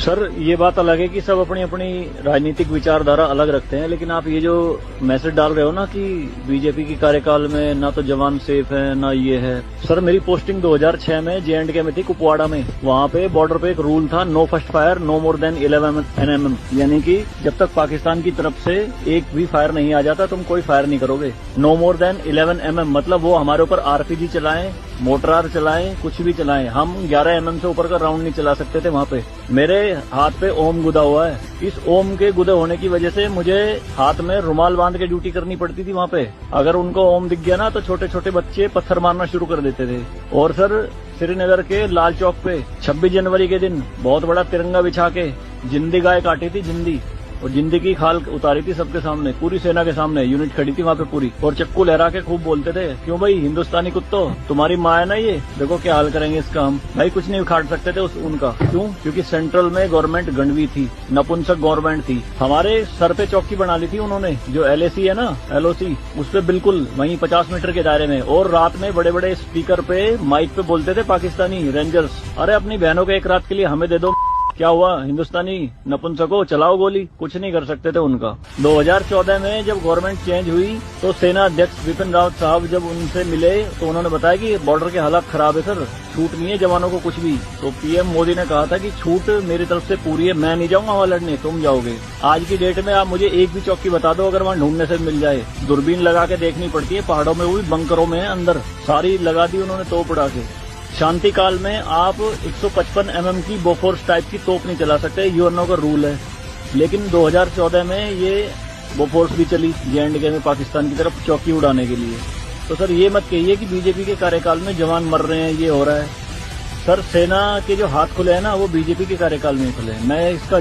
Sir ये बात अलग है कि सब अपनी अपनी राजनीतिक विचारधारा अलग रखते हैं, लेकिन आप ये जो मैसेज डाल रहे हो ना कि बीजेपी की कार्यकाल में ना तो जवान सेफ है ना ये है। सर मेरी पोस्टिंग 2006 में JNK में थी, कुपवाड़ा में। वहाँ पे बॉर्डर पे एक रूल था, no first fire no more than 11 NM, यानी कि जब तक पाकिस्तान की तरफ से एक भी फायर नहीं आ जाता तुम कोई फायर नहीं करोगे। नो मोर देन 11 MM मतलब वो हमारे ऊपर RPG चलाएं, मोटरार चलाएं, कुछ भी चलाएं, हम 11 MM से ऊपर का राउंड नहीं चला सकते थे वहाँ पे। मेरे हाथ पे ओम गुदा हुआ है, इस ओम के गुदे होने की वजह से मुझे हाथ में रुमाल बांध के ड्यूटी करनी पड़ती थी वहाँ पे। अगर उनको ओम दिख गया ना तो छोटे छोटे बच्चे पत्थर मारना शुरू कर देते थे। और सर श्रीनगर के लाल चौक पे 26 जनवरी के दिन बहुत बड़ा तिरंगा बिछा के जिंदी गाय काटी थी, जिंदी, और जिंदी की खाल उतारी थी सबके सामने, पूरी सेना के सामने यूनिट खड़ी थी वहाँ पे पूरी, और चक्कू लहरा के खूब बोलते थे, क्यों भाई हिंदुस्तानी कुत्तो, तुम्हारी माँ है ना ये, देखो क्या हाल करेंगे इसका हम। भाई कुछ नहीं उखाड़ सकते थे उनका, क्यों? क्योंकि सेंट्रल में गवर्नमेंट गंडवी थी, नपुंसक गवर्नमेंट थी। हमारे सर पे चौकी बना ली थी उन्होंने, जो LAC है ना, LOC, उस पे बिल्कुल वहीं 50 मीटर के दायरे में। और रात में बड़े बड़े स्पीकर पे माइक पे बोलते थे पाकिस्तानी रेंजर्स, अरे अपनी बहनों को एक रात के लिए हमें दे दो, क्या हुआ हिंदुस्तानी नपुंसको, चलाओ गोली। कुछ नहीं कर सकते थे उनका। 2014 में जब गवर्नमेंट चेंज हुई तो सेना अध्यक्ष बिपिन रावत साहब जब उनसे मिले तो उन्होंने बताया कि बॉर्डर के हालात खराब है सर, छूट नहीं है जवानों को कुछ भी। तो PM मोदी ने कहा था कि छूट मेरी तरफ से पूरी है, मैं नहीं जाऊंगा वहाँ लड़ने, तुम जाओगे। आज की डेट में आप मुझे एक भी चौकी बता दो अगर वहाँ ढूंढने से मिल जाए, दूरबीन लगा के देखनी पड़ती है, पहाड़ों में हुई, बंकरों में अंदर सारी लगा दी उन्होंने तोप उड़ा के। शांति काल में आप 155 MM की बोफोर्स टाइप की तोप नहीं चला सकते, UNO का रूल है। लेकिन 2014 में ये बोफोर्स भी चली JNK में पाकिस्तान की तरफ चौकी उड़ाने के लिए। तो सर ये मत कहिए कि बीजेपी के कार्यकाल में जवान मर रहे हैं, ये हो रहा है। सर सेना के जो हाथ खुले हैं ना वो बीजेपी के कार्यकाल में खुले हैं। मैं इसका